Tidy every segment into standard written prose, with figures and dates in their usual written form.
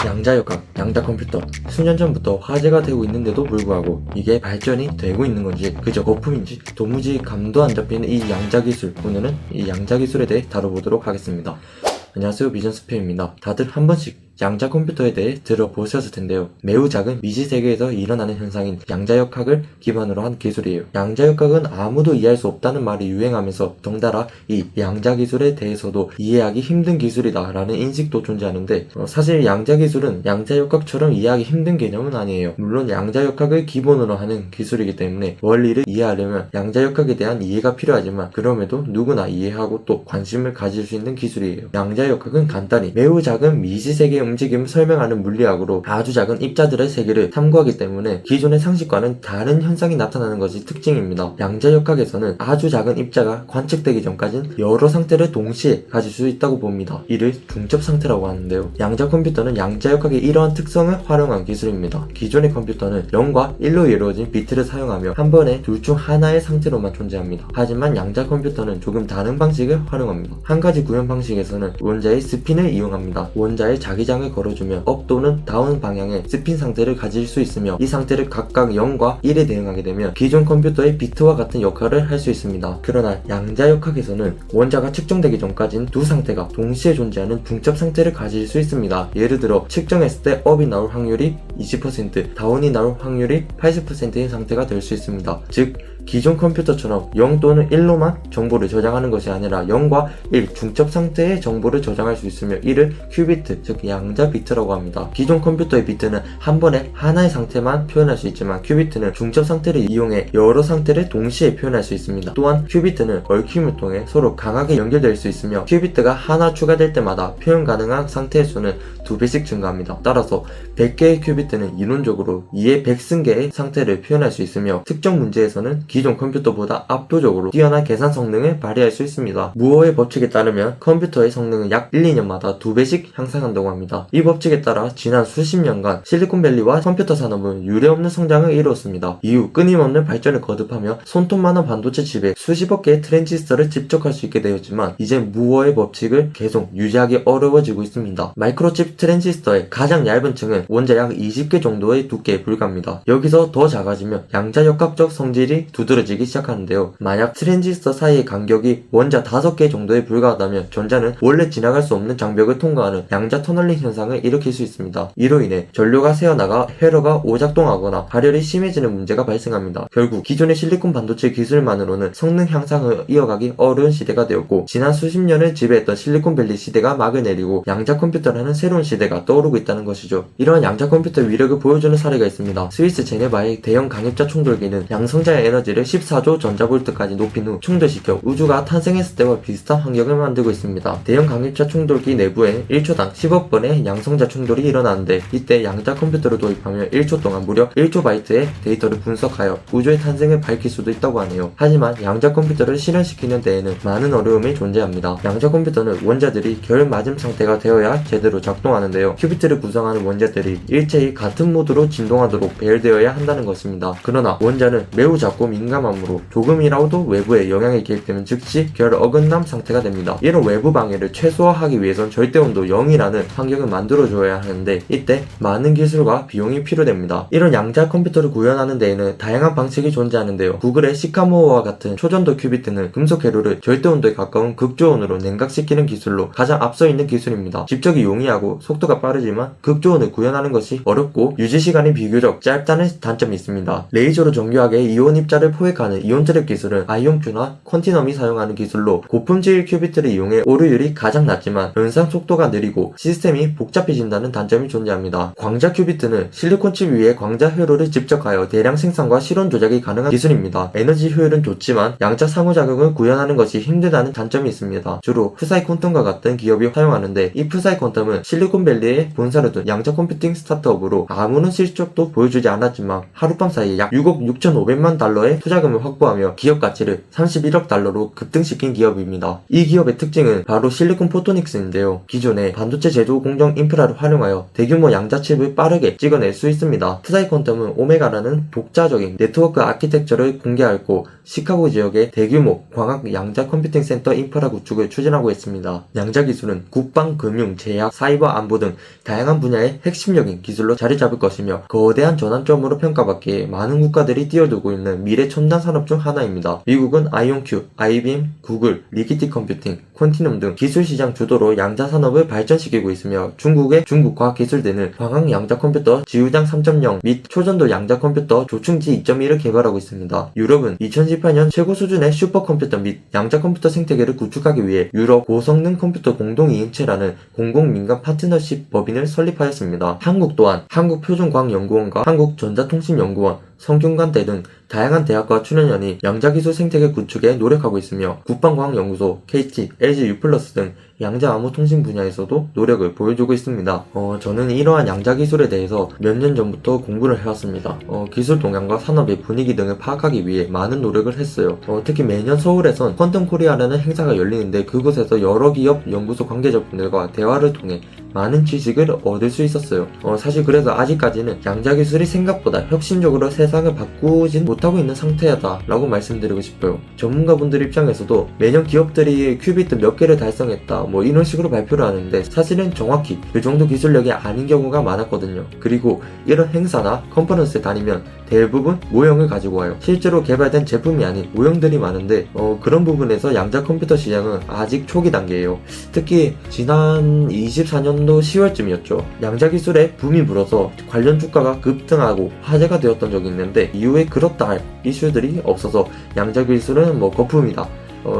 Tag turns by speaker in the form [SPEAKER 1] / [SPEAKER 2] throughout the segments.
[SPEAKER 1] 양자역학, 양자컴퓨터 수년 전부터 화제가 되고 있는데도 불구하고 이게 발전이 되고 있는 건지 그저 거품인지 도무지 감도 안 잡히는 이 양자기술. 오늘은 이 양자기술에 대해 다뤄보도록 하겠습니다. 안녕하세요, 비전스페입니다. 다들 한 번씩 양자 컴퓨터에 대해 들어보셨을 텐데요. 매우 작은 미지세계에서 일어나는 현상인 양자역학을 기반으로 한 기술이에요. 양자역학은 아무도 이해할 수 없다는 말이 유행하면서 덩달아 이 양자기술에 대해서도 이해하기 힘든 기술이다 라는 인식도 존재하는데 사실 양자기술은 양자역학처럼 이해하기 힘든 개념은 아니에요. 물론 양자역학을 기본으로 하는 기술이기 때문에 원리를 이해하려면 양자역학에 대한 이해가 필요하지만 그럼에도 누구나 이해하고 또 관심을 가질 수 있는 기술이에요. 양자역학은 간단히 매우 작은 미지세계 움직임을 설명하는 물리학으로 아주 작은 입자들의 세계를 탐구하기 때문에 기존의 상식과는 다른 현상이 나타나는 것이 특징입니다. 양자역학에서는 아주 작은 입자가 관측되기 전까지는 여러 상태를 동시에 가질 수 있다고 봅니다. 이를 중첩 상태라고 하는데요. 양자 컴퓨터는 양자역학의 이러한 특성을 활용한 기술입니다. 기존의 컴퓨터는 0과 1로 이루어진 비트를 사용하며 한 번에 둘 중 하나의 상태로만 존재합니다. 하지만 양자 컴퓨터는 조금 다른 방식을 활용합니다. 한 가지 구현 방식에서는 원자의 스핀을 이용합니다. 원자의 자기장을 걸어주며 업 또는 다운 방향의 스핀 상태를 가질 수 있으며 이 상태를 각각 0과 1에 대응하게 되면 기존 컴퓨터의 비트와 같은 역할을 할 수 있습니다. 그러나 양자역학에서는 원자가 측정되기 전까지는 두 상태가 동시에 존재하는 중첩 상태를 가질 수 있습니다. 예를 들어 측정했을 때 업이 나올 확률이 20%, 다운이 나올 확률이 80%인 상태가 될 수 있습니다. 즉 기존 컴퓨터처럼 0 또는 1로만 정보를 저장하는 것이 아니라 0과 1 중첩 상태의 정보를 저장할 수 있으며 이를 큐비트, 즉 양자 비트라고 합니다. 기존 컴퓨터의 비트는 한 번에 하나의 상태만 표현할 수 있지만 큐비트는 중첩 상태를 이용해 여러 상태를 동시에 표현할 수 있습니다. 또한 큐비트는 얽힘을 통해 서로 강하게 연결될 수 있으며 큐비트가 하나 추가될 때마다 표현 가능한 상태의 수는 2배씩 증가합니다. 따라서 100개의 큐비트는 이론적으로 2의 100승계의 상태를 표현할 수 있으며 특정 문제에서는 기존 컴퓨터보다 압도적으로 뛰어난 계산 성능을 발휘할 수 있습니다. 무어의 법칙에 따르면 컴퓨터의 성능은 약 1, 2년마다 2배씩 향상한다고 합니다. 이 법칙에 따라 지난 수십 년간 실리콘밸리와 컴퓨터 산업은 유례없는 성장을 이루었습니다. 이후 끊임없는 발전을 거듭하며 손톱 많은 반도체 칩에 수십억 개의 트랜지스터를 집적할 수 있게 되었지만 이제 무어의 법칙을 계속 유지하기 어려워지고 있습니다. 마이크로칩 트랜지스터의 가장 얇은 층은 원자 약 20개 정도의 두께에 불과합니다. 여기서 더 작아지면 양자역학적 성질이 두드러지기 시작하는데요. 만약 트랜지스터 사이의 간격이 원자 5개 정도에 불과하다면 전자는 원래 지나갈 수 없는 장벽을 통과하는 양자 터널링 현상을 일으킬 수 있습니다. 이로 인해 전류가 새어나가 회로가 오작동하거나 발열이 심해지는 문제가 발생합니다. 결국 기존의 실리콘 반도체 기술만으로는 성능 향상을 이어가기 어려운 시대가 되었고 지난 수십 년을 지배했던 실리콘밸리 시대가 막을 내리고 양자 컴퓨터라는 새로운 시대가 떠오르고 있다는 것이죠. 이러한 양자 컴퓨터 위력을 보여주는 사례가 있습니다. 스위스 제네바의 대형 강입자 충돌기는 양성자의 에너지를 14조 전자볼트까지 높인 후 충돌시켜 우주가 탄생했을 때와 비슷한 환경을 만들고 있습니다. 대형 강입자 충돌기 내부에 1초당 10억 번의 양성자 충돌이 일어나는데 이때 양자 컴퓨터를 도입하며 1초 동안 무려 1조 바이트의 데이터를 분석하여 우주의 탄생을 밝힐 수도 있다고 하네요. 하지만 양자 컴퓨터를 실현시키는 데에는 많은 어려움이 존재합니다. 양자 컴퓨터는 원자들이 결 맞음 상태가 되어야 제대로 작동하는데요. 큐비트를 구성하는 원자들이 일체히 같은 모드로 진동하도록 배열되어야 한다는 것입니다. 그러나 원자는 매우 작고 민감하므로 조금이라도 외부의 영향이 개입되면 즉시 결 어긋남 상태가 됩니다. 이런 외부 방해를 최소화하기 위해선 절대온도 0이라는 환경을 만들어줘야 하는데 이때 많은 기술과 비용이 필요됩니다. 이런 양자 컴퓨터를 구현하는 데에는 다양한 방식이 존재하는데요. 구글의 시카모어와 같은 초전도 큐비트는 금속 회로를 절대온도에 가까운 극저온으로 냉각시키는 기술로 가장 앞서 있는 기술입니다. 집적이 용이하고 속도가 빠르지만 극저온을 구현하는 것이 어렵고 유지시간이 비교적 짧다는 단점이 있습니다. 레이저로 정교하게 이온 입자를 포획하는 이온트랩 기술은 아이온큐나 퀀티넘이 사용하는 기술로 고품질 큐비트를 이용해 오류율이 가장 낮지만 연산 속도가 느리고 시스템이 복잡해진다는 단점이 존재합니다. 광자 큐비트는 실리콘 칩 위에 광자 회로를 집적하여 대량 생산과 실온 조작이 가능한 기술입니다. 에너지 효율은 좋지만 양자 상호작용을 구현하는 것이 힘들다는 단점이 있습니다. 주로 푸사이 퀀텀과 같은 기업이 사용하는데 이 푸사이 퀀텀은 실리콘밸리에 본사를 둔 양자 컴퓨팅 스타트업으로 아무런 실적도 보여주지 않았지만 하룻밤 사이에 약 6억 6,500만 달러의 기술에 투자금을 확보하며 기업 가치를 31억 달러로 급등시킨 기업입니다. 이 기업의 특징은 바로 실리콘 포토닉스인데요. 기존의 반도체 제조 공정 인프라를 활용하여 대규모 양자칩을 빠르게 찍어낼 수 있습니다. 트사이 퀀텀은 오메가라는 독자적인 네트워크 아키텍처를 공개하였고 시카고 지역의 대규모 광학 양자 컴퓨팅 센터 인프라 구축을 추진하고 있습니다. 양자 기술은 국방, 금융, 제약, 사이버 안보 등 다양한 분야의 핵심적인 기술로 자리 잡을 것이며 거대한 전환점으로 평가받기에 많은 국가들이 뛰어들고 있는 미래 첨단 산업 중 하나입니다. 미국은 아이온큐, IBM, 구글, 리기티 컴퓨팅, 콘티넘 등 기술 시장 주도로 양자 산업을 발전시키고 있으며 중국의 중국과학기술대는 광학 양자 컴퓨터 지우장 3.0 및 초전도 양자 컴퓨터 조충지 2.1을 개발하고 있습니다. 유럽은 2018년 최고 수준의 슈퍼컴퓨터 및 양자 컴퓨터 생태계를 구축하기 위해 유럽 고성능 컴퓨터 공동이행체라는 공공민간 파트너십 법인을 설립하였습니다. 한국 또한 한국표준과학연구원과 한국전자통신연구원, 성균관대 등 다양한 대학과 출연연이 양자기술 생태계 구축에 노력하고 있으며 국방과학연구소, KT, LG U+, 등 양자암호통신 분야에서도 노력을 보여주고 있습니다. 저는 이러한 양자기술에 대해서 몇 년 전부터 공부를 해왔습니다. 기술 동향과 산업의 분위기 등을 파악하기 위해 많은 노력을 했어요. 특히 매년 서울에선 퀀텀 코리아라는 행사가 열리는데 그곳에서 여러 기업 연구소 관계자분들과 대화를 통해 많은 지식을 얻을 수 있었어요. 사실 그래서 아직까지는 양자기술이 생각보다 혁신적으로 세상을 바꾸진 못하고 있는 상태다 라고 말씀드리고 싶어요. 전문가분들 입장에서도 매년 기업들이 큐비트 몇 개를 달성했다 뭐 이런 식으로 발표를 하는데 사실은 정확히 그 정도 기술력이 아닌 경우가 많았거든요. 그리고 이런 행사나 컨퍼런스에 다니면 대부분 모형을 가지고 와요. 실제로 개발된 제품이 아닌 모형들이 많은데 그런 부분에서 양자 컴퓨터 시장은 아직 초기 단계예요. 특히 지난 24년도 10월쯤이었죠. 양자 기술에 붐이 불어서 관련 주가가 급등하고 화제가 되었던 적이 있는데 이후에 그렇다 할 이슈들이 없어서 양자 기술은 뭐 거품이다.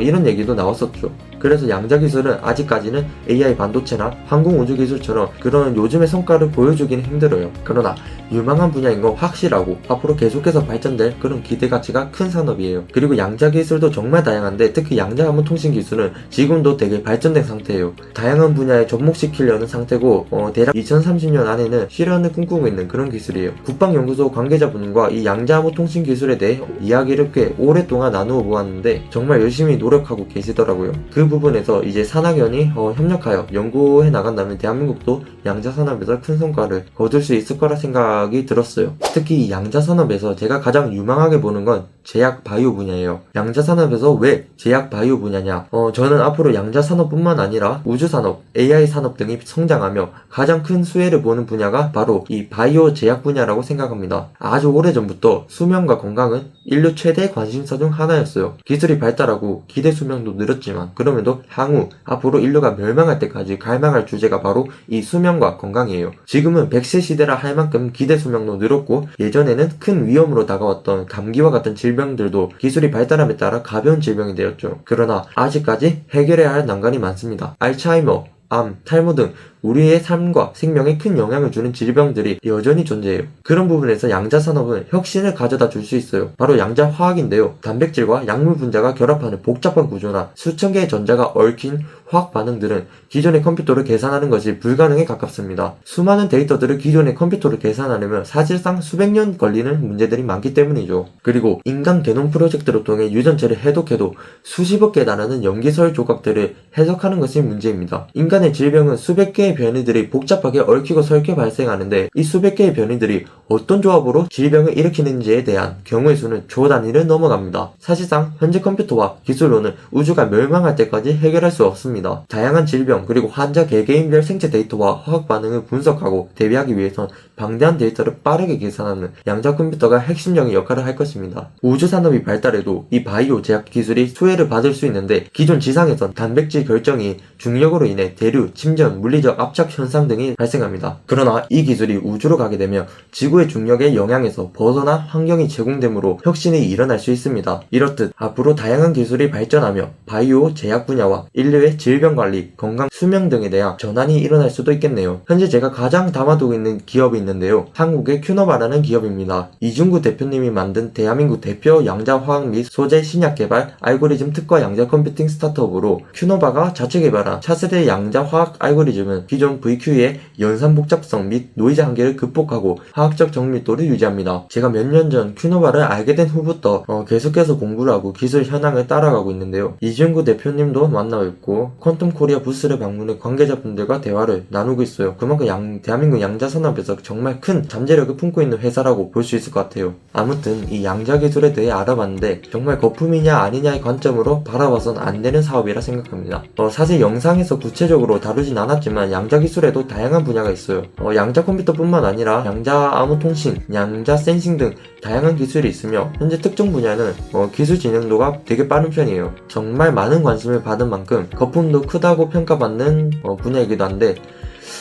[SPEAKER 1] 이런 얘기도 나왔었죠. 그래서 양자 기술은 아직까지는 AI 반도체나 항공우주기술처럼 그런 요즘의 성과를 보여주기는 힘들어요. 그러나 유망한 분야인 건 확실하고 앞으로 계속해서 발전될 그런 기대 가치가 큰 산업이에요. 그리고 양자 기술도 정말 다양한데 특히 양자암호 통신 기술은 지금도 되게 발전된 상태예요. 다양한 분야에 접목시키려는 상태고 대략 2030년 안에는 실현을 꿈꾸고 있는 그런 기술이에요. 국방연구소 관계자분과 이 양자암호 통신 기술에 대해 이야기를 꽤 오랫동안 나누어 보았는데 정말 열심히 노력하고 계시더라고요. 그 부분에서 이제 산학연이 협력하여 연구해 나간다면 대한민국도 양자 산업에서 큰 성과를 거둘 수 있을 거라 생각이 들었어요. 특히 이 양자 산업에서 제가 가장 유망하게 보는 건 제약 바이오 분야예요. 양자 산업에서 왜 제약 바이오 분야냐? 저는 앞으로 양자 산업뿐만 아니라 우주 산업, AI 산업 등이 성장하며 가장 큰 수혜를 보는 분야가 바로 이 바이오 제약 분야라고 생각합니다. 아주 오래전부터 수명과 건강은 인류 최대 관심사 중 하나였어요. 기술이 발달하고 기대 수명도 늘었지만 그럼에도 향후 앞으로 인류가 멸망할 때까지 갈망할 주제가 바로 이 수명과 건강이에요. 지금은 100세 시대라 할 만큼 기대 수명도 늘었고 예전에는 큰 위험으로 다가왔던 감기와 같은 질병들도 기술이 발달함에 따라 가벼운 질병이 되었죠. 그러나 아직까지 해결해야 할 난관이 많습니다. 알츠하이머, 암, 탈모 등 우리의 삶과 생명에 큰 영향을 주는 질병들이 여전히 존재해요. 그런 부분에서 양자 산업은 혁신을 가져다 줄 수 있어요. 바로 양자 화학인데요. 단백질과 약물 분자가 결합하는 복잡한 구조나 수천 개의 전자가 얽힌 화학 반응들은 기존의 컴퓨터를 계산하는 것이 불가능에 가깝습니다. 수많은 데이터들을 기존의 컴퓨터로 계산하려면 사실상 수백 년 걸리는 문제들이 많기 때문이죠. 그리고 인간 게놈 프로젝트를 통해 유전체를 해독해도 수십억 개에 달하는 염기설 조각들을 해석하는 것이 문제입니다. 인간의 질병은 수백 개의 변이들이 복잡하게 얽히고 설켜 발생하는데 이 수백 개의 변이들이 어떤 조합으로 질병을 일으키는지에 대한 경우의 수는 조 단위를 넘어갑니다. 사실상 현재 컴퓨터와 기술로는 우주가 멸망할 때까지 해결할 수 없습니다. 다양한 질병 그리고 환자 개개인별 생체 데이터와 화학 반응을 분석하고 대비하기 위해선 방대한 데이터를 빠르게 계산하는 양자 컴퓨터가 핵심적인 역할을 할 것입니다. 우주 산업이 발달해도 이 바이오 제약 기술이 수혜를 받을 수 있는데 기존 지상에선 단백질 결정이 중력으로 인해 대류, 침전, 물리적 압착 현상 등이 발생합니다. 그러나 이 기술이 우주로 가게 되면 지구의 중력의 영향에서 벗어나 환경이 제공되므로 혁신이 일어날 수 있습니다. 이렇듯 앞으로 다양한 기술이 발전하며 바이오 제약 분야와 인류의 질병 관리, 건강, 수명 등에 대한 전환이 일어날 수도 있겠네요. 현재 제가 가장 담아두고 있는 기업이 있는데요. 한국의 큐노바라는 기업입니다. 이중구 대표님이 만든 대한민국 대표 양자 화학 및 소재 신약 개발 알고리즘 특화 양자 컴퓨팅 스타트업으로 큐노바가 자체 개발한 차세대 양자 화학 알고리즘은 기존 VQ의 연산 복잡성 및 노이즈 한계를 극복하고 화학적 정밀도를 유지합니다. 제가 몇 년 전 큐노바를 알게 된 후부터 계속해서 공부를 하고 기술 현황을 따라가고 있는데요. 이준구 대표님도 만나고 있고 퀀텀 코리아 부스를 방문해 관계자분들과 대화를 나누고 있어요. 그만큼 대한민국 양자 산업에서 정말 큰 잠재력을 품고 있는 회사라고 볼 수 있을 것 같아요. 아무튼 이 양자 기술에 대해 알아봤는데 정말 거품이냐 아니냐의 관점으로 바라봐선 안 되는 사업이라 생각합니다. 사실 영상에서 구체적으로 다루진 않았지만 양자 기술에도 다양한 분야가 있어요. 양자 컴퓨터뿐만 아니라 양자 암호 통신, 양자 센싱 등 다양한 기술이 있으며 현재 특정 분야는 기술 진행도가 되게 빠른 편이에요. 정말 많은 관심을 받은 만큼 거품도 크다고 평가받는 분야이기도 한데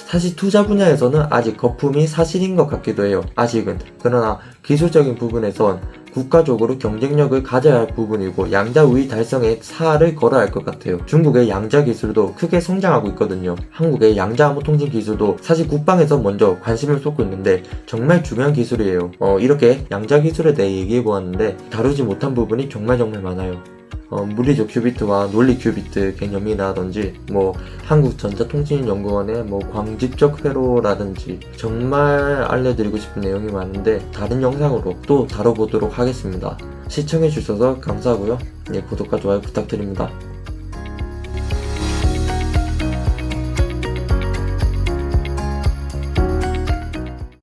[SPEAKER 1] 사실 투자 분야에서는 아직 거품이 사실인 것 같기도 해요. 아직은. 그러나 기술적인 부분에선 국가적으로 경쟁력을 가져야 할 부분이고 양자 우위 달성에 사활을 걸어야 할 것 같아요. 중국의 양자 기술도 크게 성장하고 있거든요. 한국의 양자 암호 통신 기술도 사실 국방에서 먼저 관심을 쏟고 있는데 정말 중요한 기술이에요. 이렇게 양자 기술에 대해 얘기해 보았는데 다루지 못한 부분이 정말 많아요. 물리적 큐비트와 논리 큐비트 개념이라든지 한국전자통신연구원의 광집적 회로라든지 정말 알려드리고 싶은 내용이 많은데 다른 영상으로 또 다뤄보도록 하겠습니다. 시청해주셔서 감사하고요. 구독과 좋아요 부탁드립니다.